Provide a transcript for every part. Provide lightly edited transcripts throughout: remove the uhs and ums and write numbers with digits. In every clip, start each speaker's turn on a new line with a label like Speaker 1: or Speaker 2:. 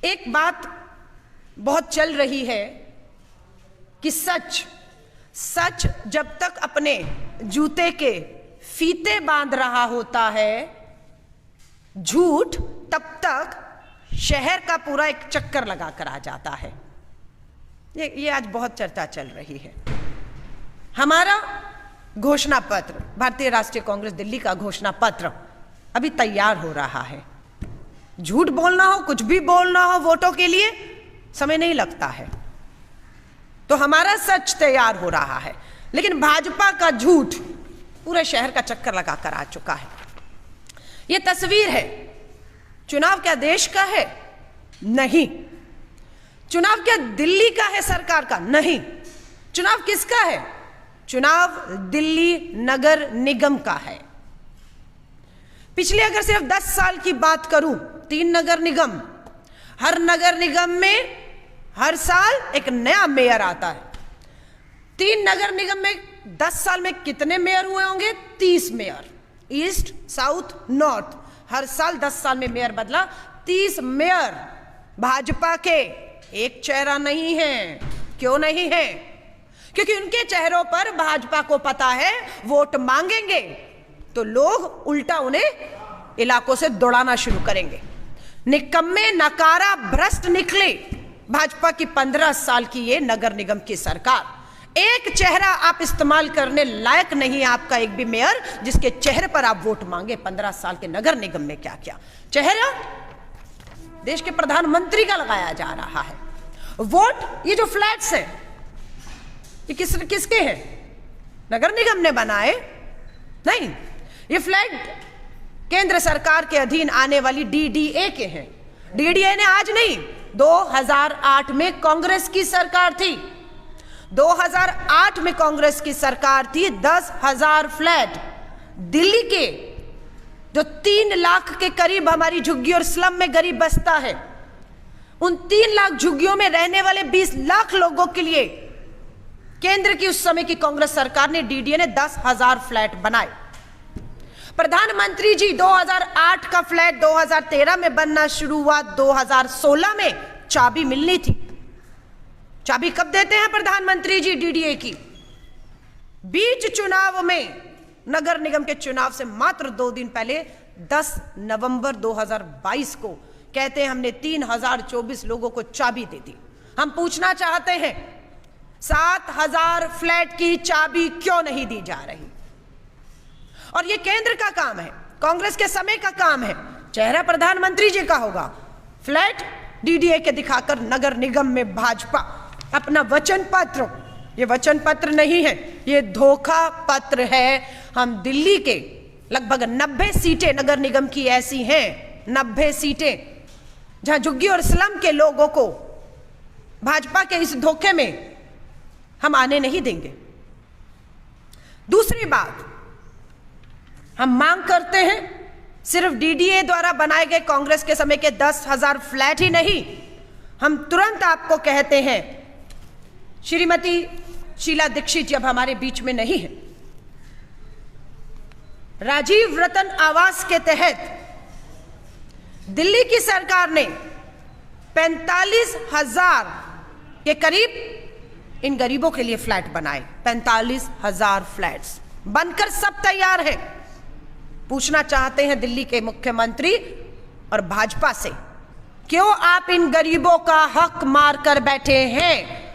Speaker 1: एक बात बहुत चल रही है कि सच जब तक अपने जूते के फीते बांध रहा होता है, झूठ तब तक शहर का पूरा एक चक्कर लगाकर आ जाता है। ये आज बहुत चर्चा चल रही है। हमारा घोषणा पत्र, भारतीय राष्ट्रीय कांग्रेस दिल्ली का घोषणा पत्र अभी तैयार हो रहा है। झूठ बोलना हो, कुछ भी बोलना हो वोटों के लिए समय नहीं लगता है, तो हमारा सच तैयार हो रहा है। लेकिन भाजपा का झूठ पूरे शहर का चक्कर लगाकर आ चुका है। यह तस्वीर है। चुनाव क्या देश का है? नहीं। चुनाव क्या दिल्ली का है, सरकार का? नहीं। चुनाव किसका है? चुनाव दिल्ली नगर निगम का है। पिछले अगर सिर्फ 10 साल की बात करूं, 3 नगर निगम, हर नगर निगम में हर साल एक नया मेयर आता है। 3 नगर निगम में 10 साल में कितने मेयर हुए होंगे? 30 मेयर, ईस्ट, साउथ, नॉर्थ। हर साल 10 साल में मेयर बदला। 30 मेयर भाजपा के एक चेहरा नहीं है। क्यों नहीं है? क्योंकि उनके चेहरों पर भाजपा को पता है वोट मांगेंगे तो लोग उल्टा उन्हें इलाकों से दौड़ाना शुरू करेंगे। निकम्मे, नकारा, भ्रष्ट निकले भाजपा की 15 साल की ये नगर निगम की सरकार। एक चेहरा आप इस्तेमाल करने लायक नहीं है, आपका एक भी मेयर जिसके चेहरे पर आप वोट मांगे। 15 साल के नगर निगम में क्या क्या चेहरा देश के प्रधानमंत्री का लगाया जा रहा है। वोट, ये जो फ्लैट्स है ये किसके हैं? नगर निगम ने बनाए? नहीं, ये फ्लैट केंद्र सरकार के अधीन आने वाली डीडीए के हैं। डीडीए ने आज नहीं, 2008 में कांग्रेस की सरकार थी। 2008 में कांग्रेस की सरकार थी। 10,000 फ्लैट दिल्ली के जो 3 लाख के करीब हमारी झुग्गी और स्लम में गरीब बसता है, उन 3 लाख झुग्गियों में रहने वाले 20 लाख लोगों के लिए केंद्र की उस समय की कांग्रेस सरकार ने, डीडीए ने 10,000 फ्लैट बनाए। प्रधानमंत्री जी 2008 का फ्लैट 2013 में बनना शुरू हुआ। 2016 में चाबी मिलनी थी। चाबी कब देते हैं प्रधानमंत्री जी डीडीए की? बीच चुनाव में, नगर निगम के चुनाव से मात्र 2 दिन पहले 10 नवंबर 2022 को कहते हैं हमने 3024 लोगों को चाबी दे दी। हम पूछना चाहते हैं 7,000 फ्लैट की चाबी क्यों नहीं दी जा रही? और यह केंद्र का काम है, कांग्रेस के समय का काम है। चेहरा प्रधानमंत्री जी का होगा। फ्लैट डीडीए के दिखाकर नगर निगम में भाजपा अपना वचन पत्र, ये वचन पत्र नहीं है, ये धोखा पत्र है। हम दिल्ली के लगभग 90 सीटें नगर निगम की ऐसी हैं, 90 सीटें जहां झुग्गी और स्लम के लोगों को भाजपा के इस धोखे में हम आने नहीं देंगे। दूसरी बात, हम मांग करते हैं सिर्फ डीडीए द्वारा बनाए गए कांग्रेस के समय के 10,000 फ्लैट ही नहीं, हम तुरंत आपको कहते हैं, श्रीमती शीला दीक्षित जब हमारे बीच में नहीं है, राजीव रतन आवास के तहत दिल्ली की सरकार ने 45,000 के करीब इन गरीबों के लिए फ्लैट बनाए। 45,000 फ्लैट्स बनकर सब तैयार है। पूछना चाहते हैं दिल्ली के मुख्यमंत्री और भाजपा से, क्यों आप इन गरीबों का हक मार कर बैठे हैं?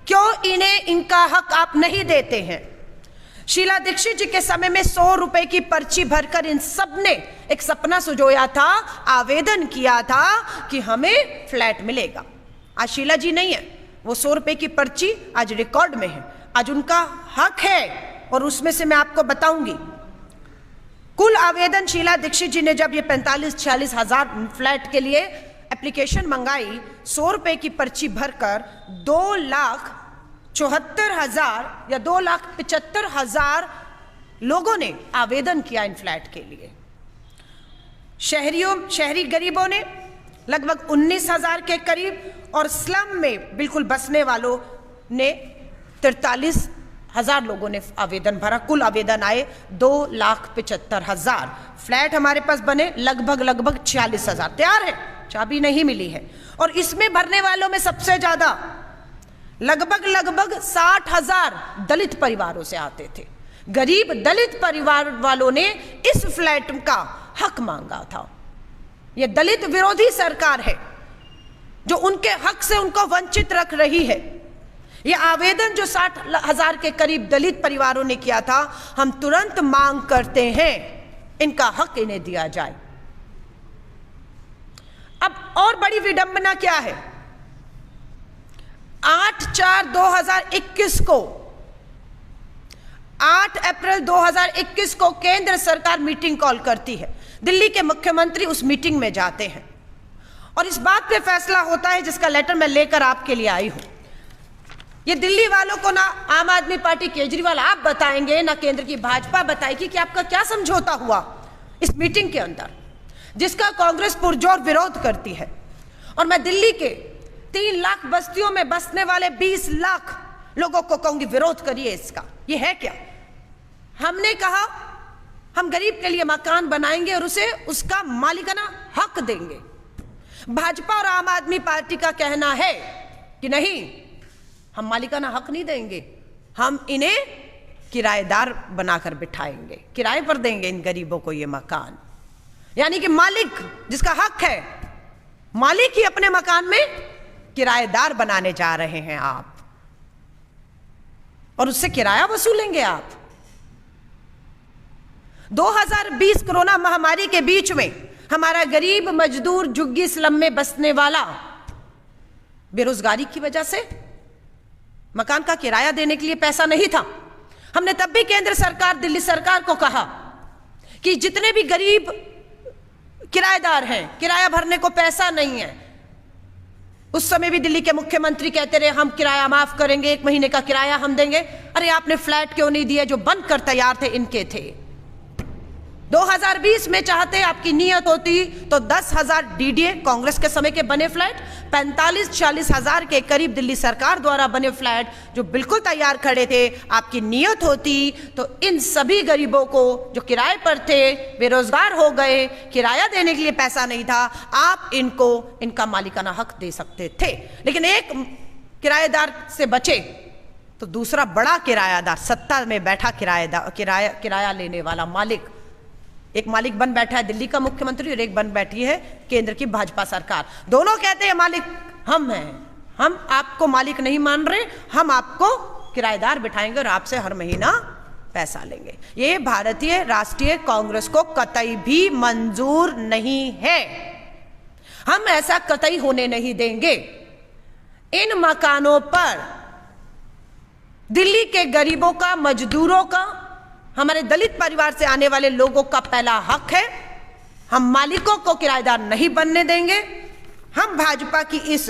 Speaker 1: क्यों इन्हें इनका हक आप नहीं देते हैं? शीला दीक्षित जी के समय में 100 रुपए की पर्ची भरकर इन सब ने एक सपना सुजोया था, आवेदन किया था कि हमें फ्लैट मिलेगा। आज शीला जी नहीं है, वो 100 रुपए की पर्ची आज रिकॉर्ड में है। आज उनका हक है और उसमें से मैं आपको बताऊंगी कुल आवेदन शीला दीक्षित जी ने जब ये 45-46 हजार फ्लैट के लिए एप्लीकेशन मंगाई, 100 रुपए की पर्ची भरकर 2,74,000 या 2,75,000 लोगों ने आवेदन किया इन फ्लैट के लिए। शहरी गरीबों ने लगभग 19,000 के करीब और स्लम में बिल्कुल बसने वालों ने 43,000 लोगों ने आवेदन भरा। कुल आवेदन आए 2,75,000 फ्लैट हमारे पास बने, लगभग 46,000 तैयार है। चाबी नहीं मिली है। और इसमें भरने वालों में सबसे ज्यादा लगभग 60,000 दलित परिवारों से आते थे। गरीब दलित परिवार वालों ने इस फ्लैट का हक मांगा था। यह दलित विरोधी सरकार है जो उनके हक से उनको वंचित रख रही है। यह आवेदन जो 60,000 के करीब दलित परिवारों ने किया था, हम तुरंत मांग करते हैं इनका हक इन्हें दिया जाए। अब और बड़ी विडंबना क्या है, 8 अप्रैल 2021 को केंद्र सरकार मीटिंग कॉल करती है। दिल्ली के मुख्यमंत्री उस मीटिंग में जाते हैं और इस बात पे फैसला होता है जिसका लेटर मैं लेकर आपके लिए आई हूं। ये दिल्ली वालों को ना आम आदमी पार्टी केजरीवाल आप बताएंगे, ना केंद्र की भाजपा बताएगी कि आपका क्या समझौता हुआ इस मीटिंग के अंदर, जिसका कांग्रेस पुरजोर विरोध करती है। और मैं दिल्ली के 3 लाख बस्तियों में बसने वाले 20 लाख लोगों को कहूंगी, विरोध करिए इसका। ये है क्या? हमने कहा हम गरीब के लिए मकान बनाएंगे और उसे उसका मालिकाना हक देंगे। भाजपा और आम आदमी पार्टी का कहना है कि नहीं, हम मालिकाना हक नहीं देंगे, हम इन्हें किराएदार बनाकर बिठाएंगे, किराए पर देंगे इन गरीबों को ये मकान। यानी कि मालिक जिसका हक है, मालिक ही अपने मकान में किराएदार बनाने जा रहे हैं आप, और उससे किराया वसूलेंगे आप। 2020 कोरोना महामारी के बीच में हमारा गरीब मजदूर झुग्गी स्लम में बसने वाला बेरोजगारी की वजह से मकान का किराया देने के लिए पैसा नहीं था। हमने तब भी केंद्र सरकार, दिल्ली सरकार को कहा कि जितने भी गरीब किराएदार हैं, किराया भरने को पैसा नहीं है। उस समय भी दिल्ली के मुख्यमंत्री कहते रहे हम किराया माफ करेंगे, 1 महीने का किराया हम देंगे। अरे आपने फ्लैट क्यों नहीं दिए जो बनकर तैयार थे, इनके थे। 2020 में चाहते आपकी नीयत होती तो 10,000 डीडीए कांग्रेस के समय के बने फ्लैट, 45-40 हजार के करीब दिल्ली सरकार द्वारा बने फ्लैट जो बिल्कुल तैयार खड़े थे, आपकी नीयत होती तो इन सभी गरीबों को जो किराए पर थे, बेरोजगार हो गए, किराया देने के लिए पैसा नहीं था, आप इनको इनका मालिकाना हक दे सकते थे। लेकिन एक किराएदार से बचे तो दूसरा बड़ा किरायादार, सत्ता में बैठा किराएदार, किराया लेने वाला मालिक, एक मालिक बन बैठा है दिल्ली का मुख्यमंत्री और एक बन बैठी है केंद्र की भाजपा सरकार। दोनों कहते हैं मालिक हम हैं, हम आपको मालिक नहीं मान रहे, हम आपको किराएदार बिठाएंगे और आपसे हर महीना पैसा लेंगे। ये भारतीय राष्ट्रीय कांग्रेस को कतई भी मंजूर नहीं है। हम ऐसा कतई होने नहीं देंगे। इन मकानों पर दिल्ली के गरीबों का, मजदूरों का, हमारे दलित परिवार से आने वाले लोगों का पहला हक है। हम मालिकों को किराएदार नहीं बनने देंगे। हम भाजपा की इस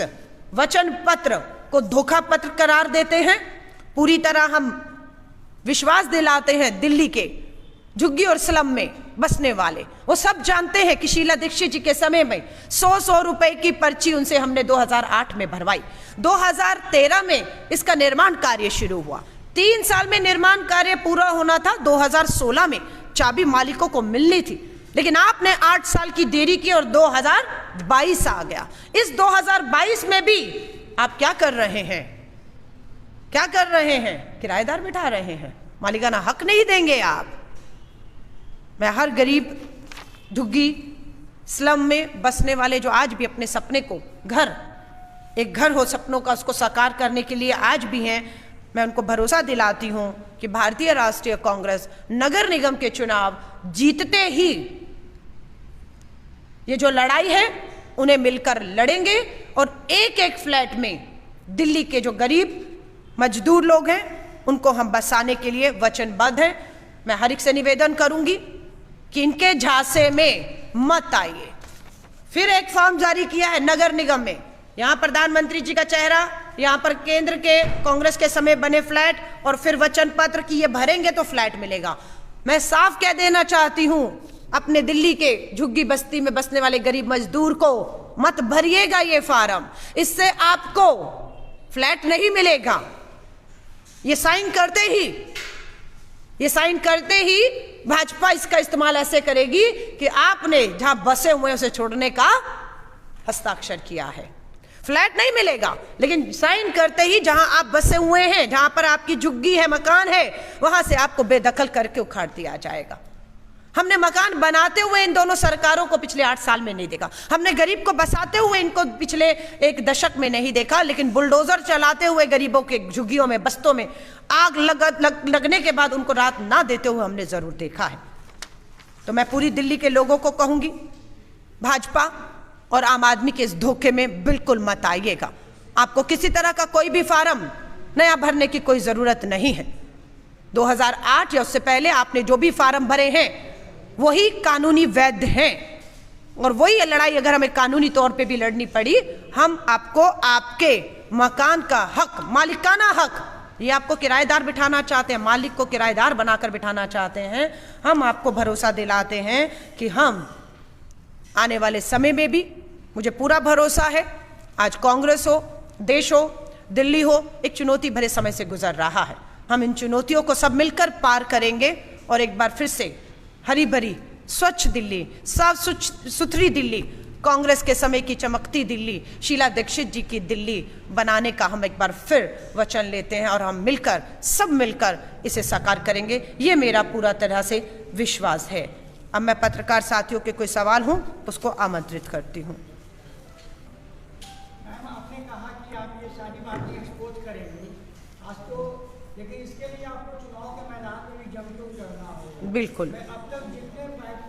Speaker 1: वचन पत्र को धोखा पत्र करार देते हैं। पूरी तरह हम विश्वास दिलाते हैं दिल्ली के झुग्गी और स्लम में बसने वाले, वो सब जानते हैं कि शीला दीक्षित जी के समय में 100 रुपए की पर्ची उनसे हमने 2008 में भरवाई। 2013 में इसका निर्माण कार्य शुरू हुआ। 3 साल में निर्माण कार्य पूरा होना था। 2016 में चाबी मालिकों को मिलनी थी, लेकिन आपने 8 साल की देरी की और 2022 आ गया। इस 2022 में भी आप क्या कर रहे हैं? क्या कर रहे हैं? किराएदार बिठा रहे हैं, मालिकाना हक नहीं देंगे आप। मैं हर गरीब झुग्गी स्लम में बसने वाले जो आज भी अपने सपने को, घर, एक घर हो सपनों का, उसको साकार करने के लिए आज भी हैं, मैं उनको भरोसा दिलाती हूं कि भारतीय राष्ट्रीय कांग्रेस नगर निगम के चुनाव जीतते ही ये जो लड़ाई है उन्हें मिलकर लड़ेंगे और एक एक फ्लैट में दिल्ली के जो गरीब मजदूर लोग हैं उनको हम बसाने के लिए वचनबद्ध हैं। मैं हर एक से निवेदन करूंगी कि इनके झांसे में मत आइए। फिर एक फॉर्म जारी किया है नगर निगम में, यहां प्रधानमंत्री जी का चेहरा, यहां पर केंद्र के कांग्रेस के समय बने फ्लैट और फिर वचन पत्र कि ये भरेंगे तो फ्लैट मिलेगा। मैं साफ कह देना चाहती हूं अपने दिल्ली के झुग्गी बस्ती में बसने वाले गरीब मजदूर को, मत भरिएगा ये फार्म, इससे आपको फ्लैट नहीं मिलेगा। ये साइन करते ही भाजपा इसका इस्तेमाल ऐसे करेगी कि आपने जहां बसे हुए उसे छोड़ने का हस्ताक्षर किया है। फ्लैट नहीं मिलेगा, लेकिन साइन करते ही जहां आप बसे हुए हैं, जहां पर आपकी झुग्गी है, मकान है, वहां से आपको बेदखल करके उखाड़ दिया जाएगा। हमने मकान बनाते हुए इन दोनों सरकारों को पिछले 8 साल में नहीं देखा। हमने गरीब को बसाते हुए इनको पिछले 1 दशक में नहीं देखा, लेकिन बुलडोजर चलाते हुए गरीबों के झुग्गियों में, बस्तों में आग लगने के बाद उनको राहत ना देते हुए हमने जरूर देखा है। तो मैं पूरी दिल्ली के लोगों को कहूंगी, भाजपा और आम आदमी के इस धोखे में बिल्कुल मत आइएगा। आपको किसी तरह का कोई भी फार्म नया भरने की कोई जरूरत नहीं है। 2008 या उससे पहले आपने जो भी फार्म भरे हैं वही कानूनी वैध हैं, और वही लड़ाई अगर हमें कानूनी तौर पे भी लड़नी पड़ी, हम आपको आपके मकान का हक, मालिकाना हक, ये आपको किराएदार बिठाना चाहते हैं, मालिक को किराएदार बनाकर बिठाना चाहते हैं, हम आपको भरोसा दिलाते हैं कि हम आने वाले समय में भी, मुझे पूरा भरोसा है, आज कांग्रेस हो, देश हो, दिल्ली हो, एक चुनौती भरे समय से गुजर रहा है। हम इन चुनौतियों को सब मिलकर पार करेंगे और एक बार फिर से हरी भरी, स्वच्छ दिल्ली, साफ सुथरी दिल्ली, कांग्रेस के समय की चमकती दिल्ली, शीला दीक्षित जी की दिल्ली बनाने का हम एक बार फिर वचन लेते हैं, और हम मिलकर, सब मिलकर इसे साकार करेंगे, ये मेरा पूरा तरह से विश्वास है। अब मैं पत्रकार साथियों के कोई सवाल हो उसको आमंत्रित करती हूँ।
Speaker 2: मैम, आपने कहा कि आप ये सारी बातें एक्सपोज करेंगे आज तो, लेकिन इसके लिए आपको चुनाव के मैदान में भी जम के उतरना होगा।
Speaker 1: बिल्कुल।
Speaker 2: मैं अब तक जितने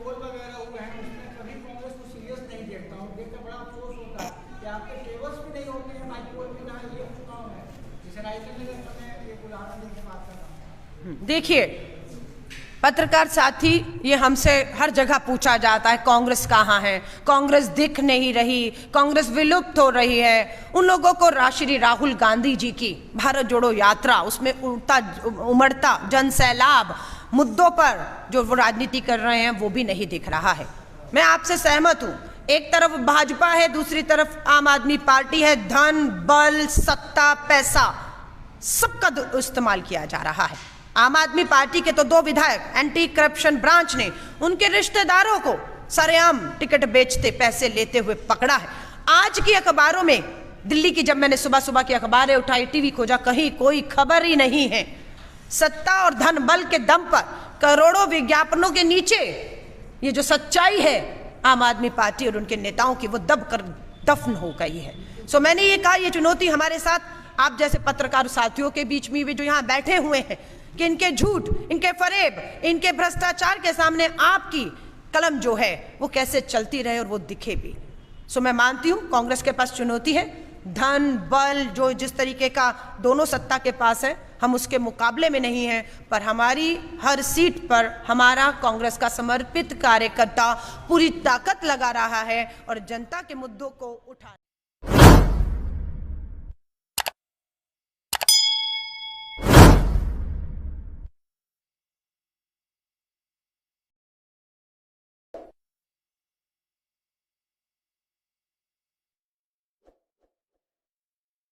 Speaker 2: पोल वगैरह हुए हैं उसमें कभी कांग्रेस को सीरियस नहीं देखता हूँ, देखकर बड़ा अफसोस होता है कि आपके टेबल्स भी नहीं होते हैं माइक्रोपोल में, जहाँ ये चुनाव है, जिसे राइटर ने एक उदाहरण देकर बात कर रहा हूँ।
Speaker 1: देखिए पत्रकार साथी, ये हमसे हर जगह पूछा जाता है कांग्रेस कहाँ है, कांग्रेस दिख नहीं रही, कांग्रेस विलुप्त हो रही है। उन लोगों को श्री राहुल गांधी जी की भारत जोड़ो यात्रा, उसमें उमड़ता जन सैलाब, मुद्दों पर जो वो राजनीति कर रहे हैं वो भी नहीं दिख रहा है। मैं आपसे सहमत हूं, एक तरफ भाजपा है, दूसरी तरफ आम आदमी पार्टी है। धन, बल, सत्ता, पैसा सबका इस्तेमाल किया जा रहा है। आम आदमी पार्टी के तो 2 विधायक एंटी करप्शन ब्रांच ने उनके रिश्तेदारों को सरेआम टिकट बेचते, पैसे लेते हुए पकड़ा है। आज की अखबारों में, दिल्ली की जब मैंने सुबह सुबह की अखबारें उठाई, टीवी खोजा, कहीं कोई खबर ही नहीं है। सत्ता और धन बल के दम पर करोड़ों विज्ञापनों के नीचे ये जो सच्चाई है आम आदमी पार्टी और उनके नेताओं की, वो दब कर दफन हो गई है। सो मैंने ये कहा, ये चुनौती हमारे साथ आप जैसे पत्रकार साथियों के बीच में भी जो यहाँ बैठे हुए हैं, कि इनके झूठ, इनके फरेब, इनके भ्रष्टाचार के सामने आपकी कलम जो है वो कैसे चलती रहे और वो दिखे भी। सो मैं मानती हूँ कांग्रेस के पास चुनौती है। धन, बल, जो जिस तरीके का दोनों सत्ता के पास है, हम उसके मुकाबले में नहीं हैं, पर हमारी हर सीट पर हमारा कांग्रेस का समर्पित कार्यकर्ता पूरी ताकत लगा रहा है और जनता के मुद्दों को उठा